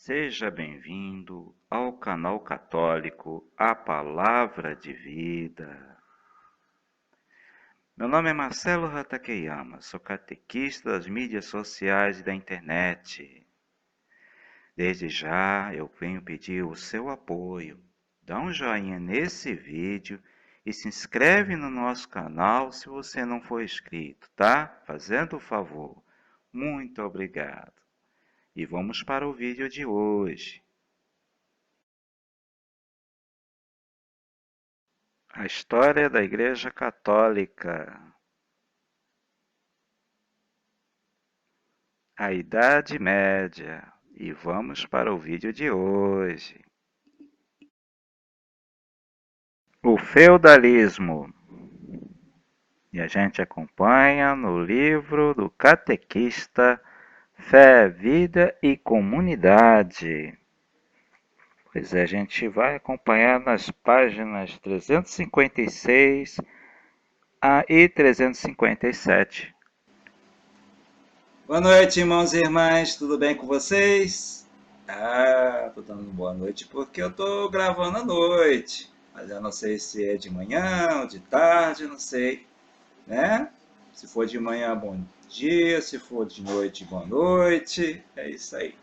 Seja bem-vindo ao canal católico A Palavra de Vida. Meu nome é Marcelo Hatakeyama, sou catequista das mídias sociais e da internet. Desde já eu venho pedir o seu apoio. Dá um joinha nesse vídeo e se inscreve no nosso canal se você não for inscrito, tá? Fazendo o favor. Muito obrigado. E vamos para o vídeo de hoje. A história da Igreja Católica. A Idade Média. E vamos para o vídeo de hoje. O feudalismo. E a gente acompanha no livro do catequista Fé, Vida e Comunidade. Pois é, a gente vai acompanhar nas páginas 356 e 357. Boa noite, irmãos e irmãs, tudo bem com vocês? Tô dando boa noite porque eu tô gravando à noite, mas eu não sei se é de manhã ou de tarde, não sei, né? Se for de manhã, bom dia, se for de noite, boa noite, é isso aí.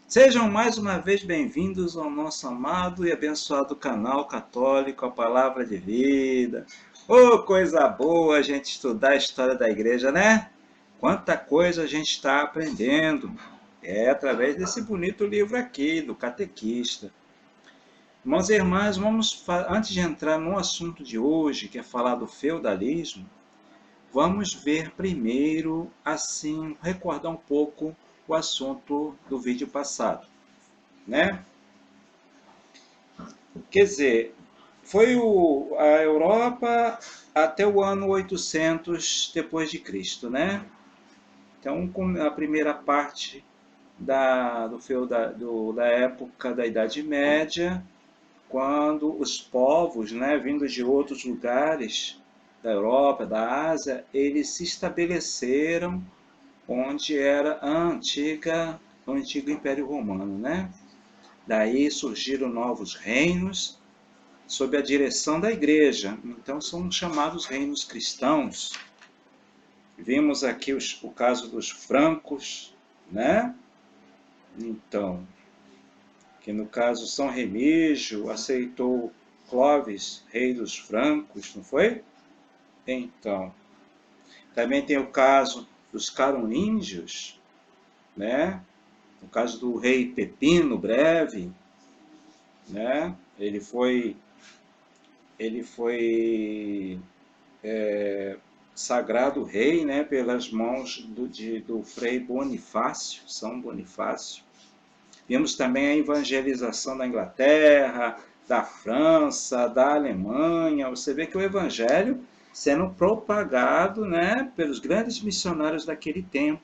Sejam mais uma vez bem-vindos ao nosso amado e abençoado canal católico, a Palavra de Vida. Oh, coisa boa a gente estudar a história da igreja, né? Quanta coisa a gente está aprendendo. É através desse bonito livro aqui, do Catequista. Irmãos e irmãs, antes de entrar no assunto de hoje, que é falar do feudalismo, vamos ver primeiro, assim, recordar um pouco o assunto do vídeo passado, né? Quer dizer, foi a Europa até o ano 800 depois de Cristo, né? Então, a primeira parte da época da Idade Média, quando os povos, né, vindos de outros lugares da Europa, da Ásia, eles se estabeleceram onde era o antigo Império Romano, né? Daí surgiram novos reinos sob a direção da Igreja. Então são chamados reinos cristãos. Vimos aqui o caso dos francos, né? Então, que no caso São Remígio aceitou Clovis, rei dos francos, não foi? Então, também tem o caso dos carolíngios, né? O caso do rei Pepino Breve, né? Ele foi sagrado rei, né? Pelas mãos do Frei Bonifácio, São Bonifácio. Vimos também a evangelização da Inglaterra, da França, da Alemanha. Você vê que o evangelho sendo propagado, né, pelos grandes missionários daquele tempo,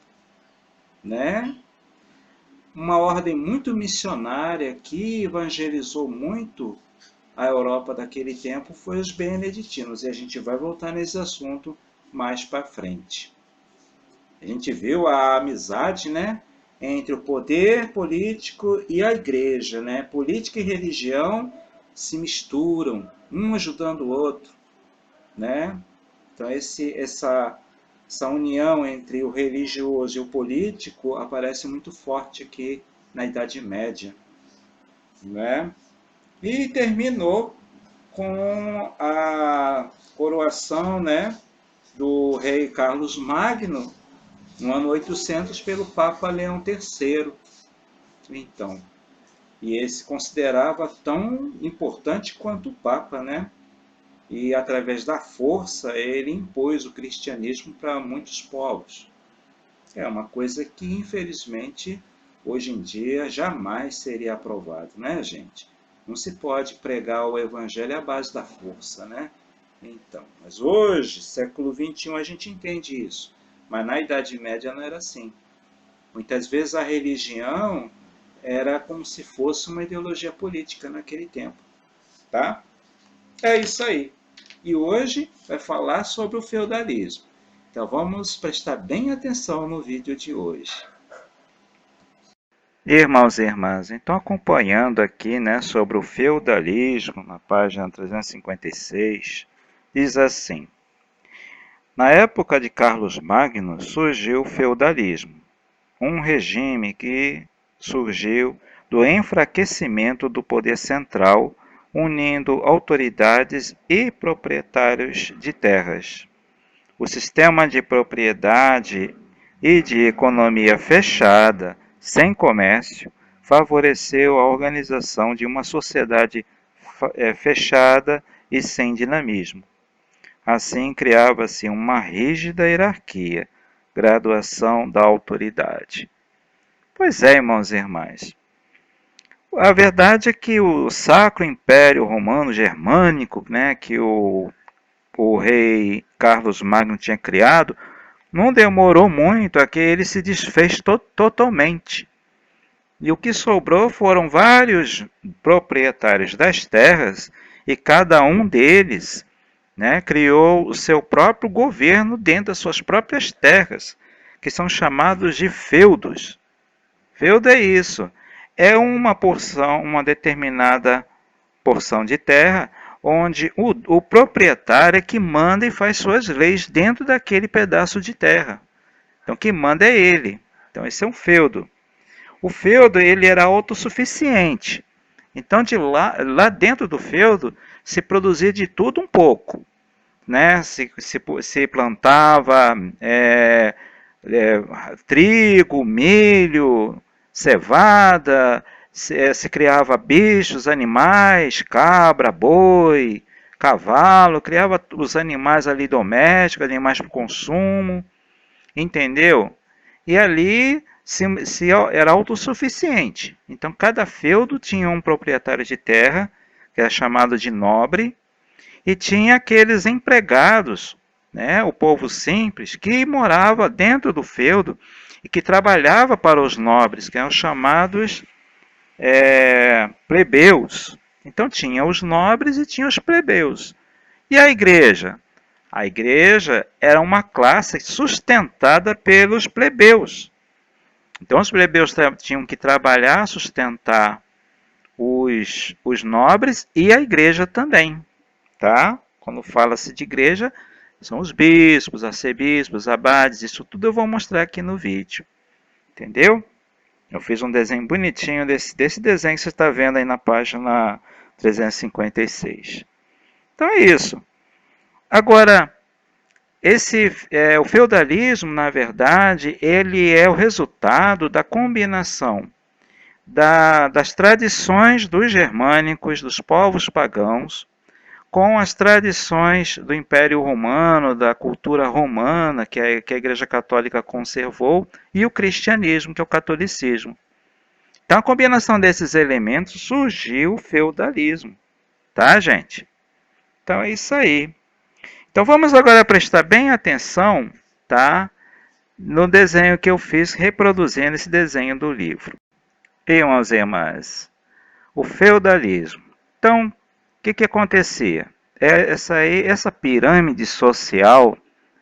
né? Uma ordem muito missionária que evangelizou muito a Europa daquele tempo foi os beneditinos, e a gente vai voltar nesse assunto mais para frente. A gente viu a amizade, né, entre o poder político e a igreja, né? Política e religião se misturam, um ajudando o outro, né? Então essa união entre o religioso e o político aparece muito forte aqui na Idade Média, né? E terminou com a coroação, né, do rei Carlos Magno no ano 800 pelo Papa Leão III. Então, e esse considerava tão importante quanto o Papa, né? E através da força ele impôs o cristianismo para muitos povos. É uma coisa que infelizmente hoje em dia jamais seria aprovado, né, gente? Não se pode pregar o evangelho à base da força, né? Então, mas hoje, século XXI, a gente entende isso. Mas na Idade Média não era assim. Muitas vezes a religião era como se fosse uma ideologia política naquele tempo, tá? É isso aí. E hoje vai falar sobre o feudalismo. Então vamos prestar bem atenção no vídeo de hoje. Irmãos e irmãs, então acompanhando aqui, né, sobre o feudalismo, na página 356, diz assim: na época de Carlos Magno surgiu o feudalismo, um regime que surgiu do enfraquecimento do poder central, unindo autoridades e proprietários de terras. O sistema de propriedade e de economia fechada, sem comércio, favoreceu a organização de uma sociedade fechada e sem dinamismo. Assim, criava-se uma rígida hierarquia, graduação da autoridade. Pois é, irmãos e irmãs. A verdade é que o Sacro Império Romano Germânico, né, que o rei Carlos Magno tinha criado, não demorou muito a que ele se desfez totalmente. E o que sobrou foram vários proprietários das terras, e cada um deles, né, criou o seu próprio governo dentro das suas próprias terras, que são chamados de feudos. Feudo é isso, é uma porção, uma determinada porção de terra, onde o proprietário é que manda e faz suas leis dentro daquele pedaço de terra. Então, quem manda é ele. Então, esse é um feudo. O feudo ele era autossuficiente. Então, lá dentro do feudo se produzia de tudo um pouco. Né? Se plantava trigo, milho, cevada, se criava bichos, animais, cabra, boi, cavalo, criava os animais ali domésticos, animais para consumo, entendeu? E ali era autossuficiente. Então cada feudo tinha um proprietário de terra, que era chamado de nobre, e tinha aqueles empregados, né, o povo simples, que morava dentro do feudo e que trabalhava para os nobres, que eram chamados plebeus. Então tinha os nobres e tinha os plebeus. E a igreja? A igreja era uma classe sustentada pelos plebeus. Então os plebeus tinham que trabalhar, sustentar os nobres e a igreja também. Tá? Quando fala-se de igreja, são os bispos, arcebispos, abades, isso tudo eu vou mostrar aqui no vídeo. Entendeu? Eu fiz um desenho bonitinho desse desenho que você está vendo aí na página 356. Então é isso. Agora, o feudalismo, na verdade, ele é o resultado da combinação das tradições dos germânicos, dos povos pagãos, com as tradições do Império Romano, da cultura romana, que a Igreja Católica conservou, e o cristianismo, que é o catolicismo. Então, a combinação desses elementos surgiu o feudalismo. Tá, gente? Então, é isso aí. Então, vamos agora prestar bem atenção, tá? No desenho que eu fiz, reproduzindo esse desenho do livro. Irmãos e irmãs, o feudalismo. Então, o que acontecia? Essa pirâmide social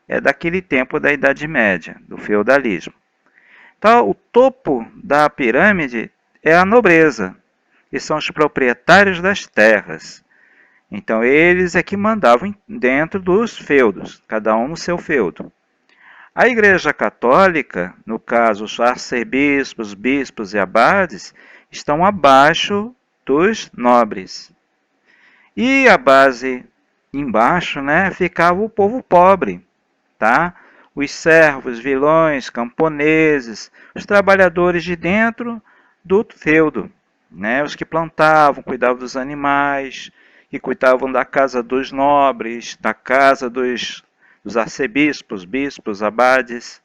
é daquele tempo da Idade Média, do feudalismo. Então, o topo da pirâmide é a nobreza, e são os proprietários das terras. Então, eles é que mandavam dentro dos feudos, cada um no seu feudo. A Igreja Católica, no caso os arcebispos, bispos e abades, estão abaixo dos nobres. E a base embaixo, né, ficava o povo pobre, tá? Os servos, vilões, camponeses, os trabalhadores de dentro do feudo, né? Os que plantavam, cuidavam dos animais, que cuidavam da casa dos nobres, da casa dos arcebispos, bispos, abades.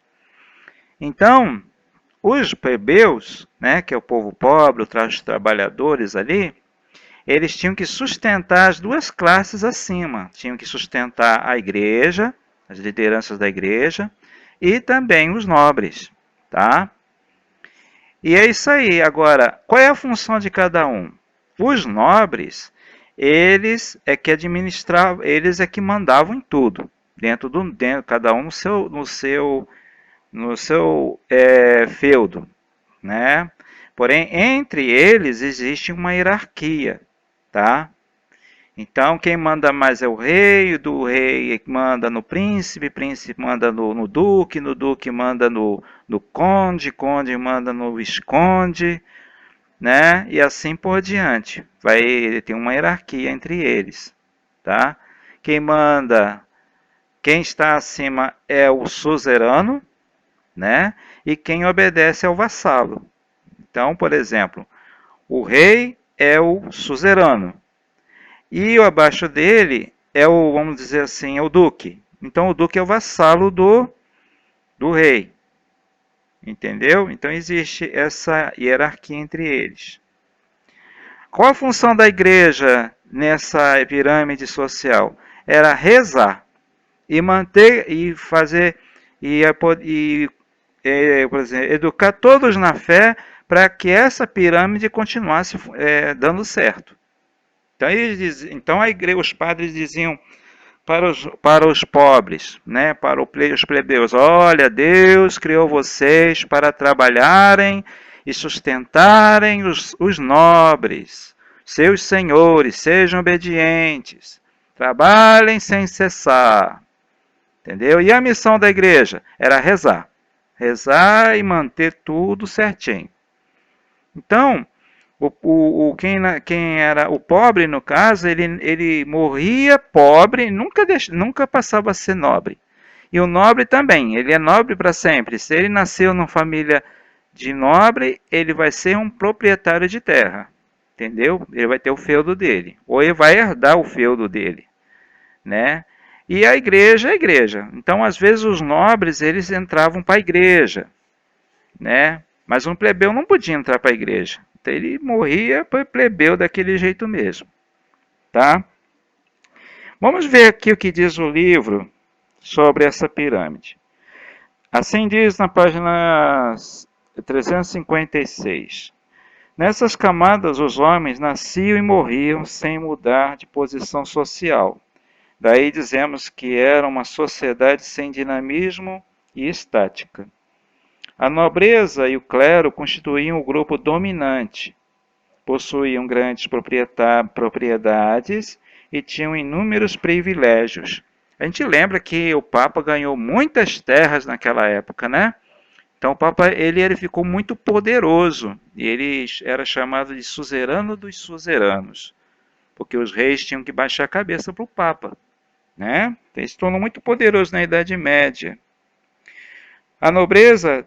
Então, os plebeus, né, que é o povo pobre, os trabalhadores ali, eles tinham que sustentar as duas classes acima. Tinham que sustentar a igreja, as lideranças da igreja, e também os nobres, tá? E é isso aí. Agora, qual é a função de cada um? Os nobres, eles é que administravam, eles é que mandavam em tudo, cada um no seu feudo, né? Porém, entre eles existe uma hierarquia, tá? Então, quem manda mais é o rei, do rei manda no príncipe, príncipe manda no duque, no duque manda no conde, conde manda no visconde, né? E assim por diante. Vai ter uma hierarquia entre eles, tá? Quem manda, quem está acima é o suzerano, né? E quem obedece é o vassalo. Então, por exemplo, o rei é o suzerano e o abaixo dele é o, vamos dizer assim, é o duque. Então, o duque é o vassalo do rei, entendeu? Então, existe essa hierarquia entre eles. Qual a função da igreja nessa pirâmide social? Era rezar e manter e fazer por exemplo, educar todos na fé para que essa pirâmide continuasse dando certo. Então a igreja, os padres diziam para os pobres, né, para os plebeus: olha, Deus criou vocês para trabalharem e sustentarem os nobres, seus senhores, sejam obedientes, trabalhem sem cessar, entendeu? E a missão da igreja era rezar, rezar e manter tudo certinho. Então, quem era o pobre, no caso, ele morria pobre, nunca passava a ser nobre. E o nobre também, ele é nobre para sempre. Se ele nasceu numa família de nobre, ele vai ser um proprietário de terra, entendeu? Ele vai ter o feudo dele, ou ele vai herdar o feudo dele, né? E a igreja é a igreja. Então, às vezes, os nobres, eles entravam para a igreja, né? Mas um plebeu não podia entrar para a igreja. Então, ele morria para plebeu daquele jeito mesmo, tá? Vamos ver aqui o que diz o livro sobre essa pirâmide. Assim diz na página 356. Nessas camadas, os homens nasciam e morriam sem mudar de posição social. Daí dizemos que era uma sociedade sem dinamismo e estática. A nobreza e o clero constituíam o grupo dominante, possuíam grandes propriedades e tinham inúmeros privilégios. A gente lembra que o Papa ganhou muitas terras naquela época, né? Então o Papa ele ficou muito poderoso e ele era chamado de suzerano dos suzeranos, porque os reis tinham que baixar a cabeça para o Papa, né? Então, ele se tornou muito poderoso na Idade Média. A nobreza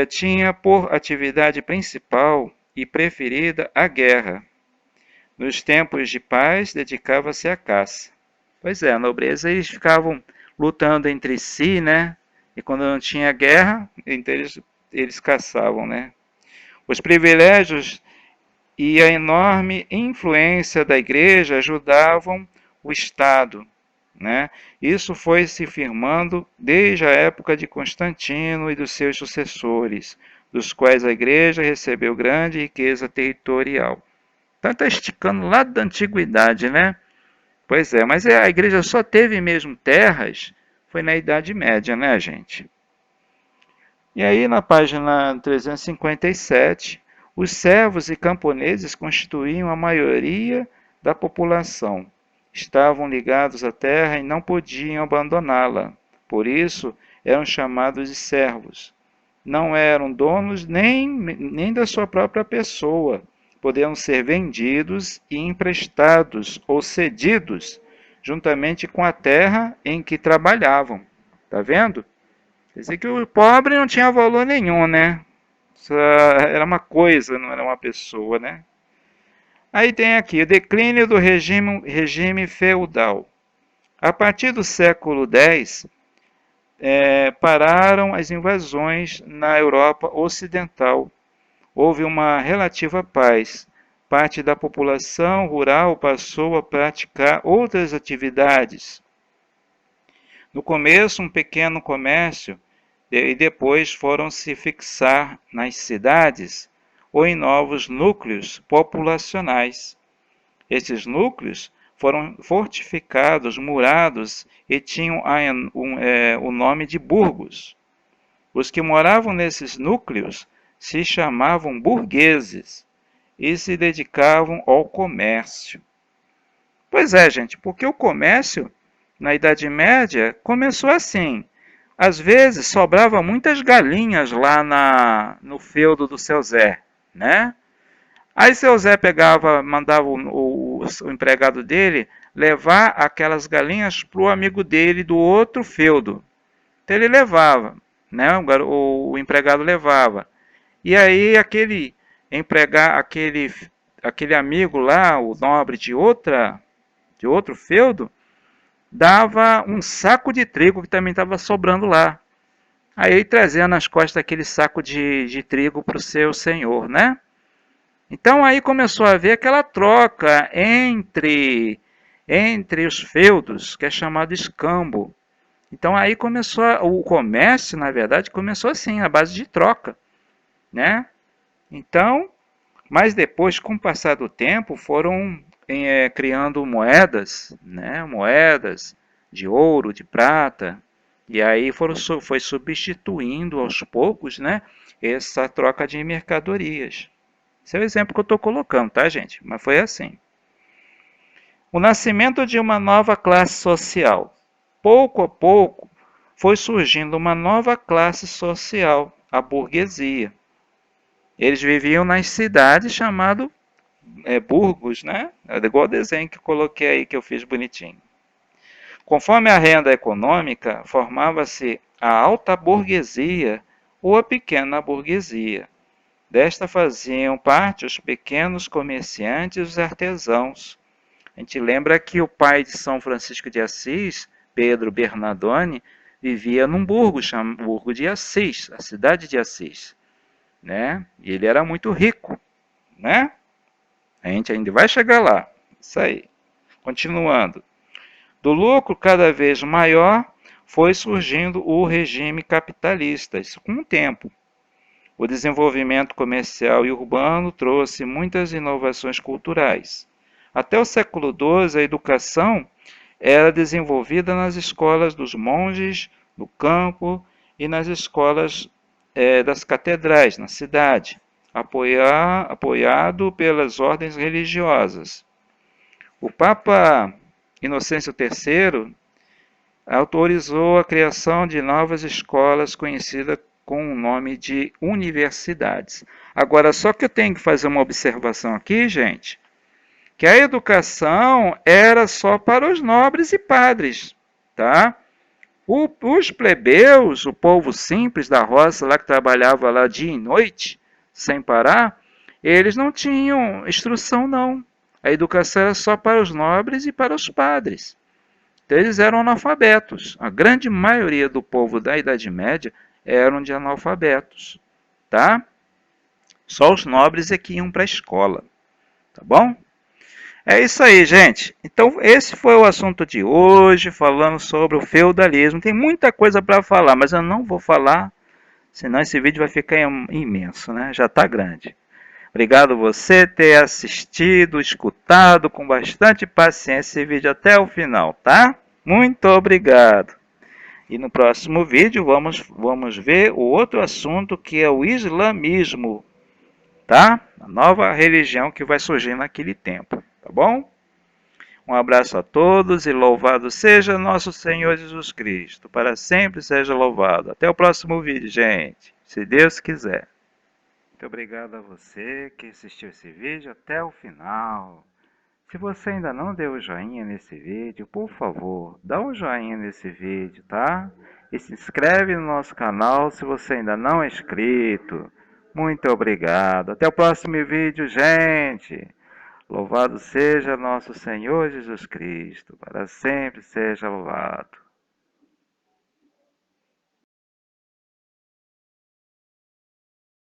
tinha por atividade principal e preferida a guerra. Nos tempos de paz, dedicava-se à caça. Pois é, a nobreza eles ficavam lutando entre si, né? E quando não tinha guerra, então eles caçavam, né? Os privilégios e a enorme influência da igreja ajudavam o Estado, né? Isso foi se firmando desde a época de Constantino e dos seus sucessores, dos quais a igreja recebeu grande riqueza territorial. Então está esticando lá da antiguidade, né? Pois é, mas a igreja só teve mesmo terras, foi na Idade Média, né, gente? E aí na página 357, os servos e camponeses constituíam a maioria da população. Estavam ligados à terra e não podiam abandoná-la. Por isso, eram chamados de servos. Não eram donos nem da sua própria pessoa. Podiam ser vendidos e emprestados ou cedidos, juntamente com a terra em que trabalhavam. Tá vendo? Quer dizer que o pobre não tinha valor nenhum, né? Só era uma coisa, não era uma pessoa, né? Aí tem aqui o declínio do regime feudal. A partir do século X, pararam as invasões na Europa Ocidental. Houve uma relativa paz. Parte da população rural passou a praticar outras atividades. No começo, um pequeno comércio, e depois foram se fixar nas cidades ou em novos núcleos populacionais. Esses núcleos foram fortificados, murados e tinham o nome de burgos. Os que moravam nesses núcleos se chamavam burgueses e se dedicavam ao comércio. Pois é, gente, porque o comércio, na Idade Média, começou assim. Às vezes sobrava muitas galinhas lá no feudo do seu Zé, né? Aí seu Zé mandava o empregado dele levar aquelas galinhas para o amigo dele do outro feudo. Então ele levava, né? O empregado levava. E aí aquele amigo lá, o nobre de outro feudo, dava um saco de trigo que também estava sobrando lá. Aí ele trazia nas costas aquele saco de trigo para o seu senhor, né? Então aí começou a haver aquela troca entre os feudos, que é chamado escambo. Então aí o comércio, na verdade, começou assim, à base de troca, né? Então, mas depois, com o passar do tempo, foram criando moedas, né? Moedas de ouro, de prata, e aí foi substituindo aos poucos, né? Essa troca de mercadorias. Esse é o exemplo que eu estou colocando, tá, gente? Mas foi assim. O nascimento de uma nova classe social. Pouco a pouco, foi surgindo uma nova classe social, a burguesia. Eles viviam nas cidades chamado burgos, né? É igual o desenho que eu coloquei aí, que eu fiz bonitinho. Conforme a renda econômica, formava-se a alta burguesia ou a pequena burguesia. Desta faziam parte os pequenos comerciantes e os artesãos. A gente lembra que o pai de São Francisco de Assis, Pedro Bernardone, vivia num burgo, chamado Burgo de Assis, a cidade de Assis, né? E ele era muito rico, né? A gente ainda vai chegar lá. Isso aí. Continuando. Do lucro cada vez maior, foi surgindo o regime capitalista, isso com o tempo. O desenvolvimento comercial e urbano trouxe muitas inovações culturais. Até o século XII, a educação era desenvolvida nas escolas dos monges, no campo e nas escolas das catedrais, na cidade, apoiado pelas ordens religiosas. O Papa Inocêncio III autorizou a criação de novas escolas conhecidas com o nome de universidades. Agora, só que eu tenho que fazer uma observação aqui, gente, que a educação era só para os nobres e padres, tá? Os plebeus, o povo simples da roça lá que trabalhava lá dia e noite, sem parar, eles não tinham instrução, não. A educação era só para os nobres e para os padres. Então, eles eram analfabetos. A grande maioria do povo da Idade Média eram de analfabetos, tá? Só os nobres é que iam para a escola, tá bom? É isso aí, gente. Então, esse foi o assunto de hoje, falando sobre o feudalismo. Tem muita coisa para falar, mas eu não vou falar, senão esse vídeo vai ficar imenso, né? Já está grande. Obrigado você ter assistido, escutado com bastante paciência esse vídeo até o final, tá? Muito obrigado. E no próximo vídeo vamos ver o outro assunto, que é o islamismo, tá? A nova religião que vai surgir naquele tempo, tá bom? Um abraço a todos e louvado seja nosso Senhor Jesus Cristo. Para sempre seja louvado. Até o próximo vídeo, gente. Se Deus quiser. Muito obrigado a você que assistiu esse vídeo até o final. Se você ainda não deu o joinha nesse vídeo, por favor, dá um joinha nesse vídeo, tá? E se inscreve no nosso canal se você ainda não é inscrito. Muito obrigado. Até o próximo vídeo, gente. Louvado seja nosso Senhor Jesus Cristo. Para sempre seja louvado.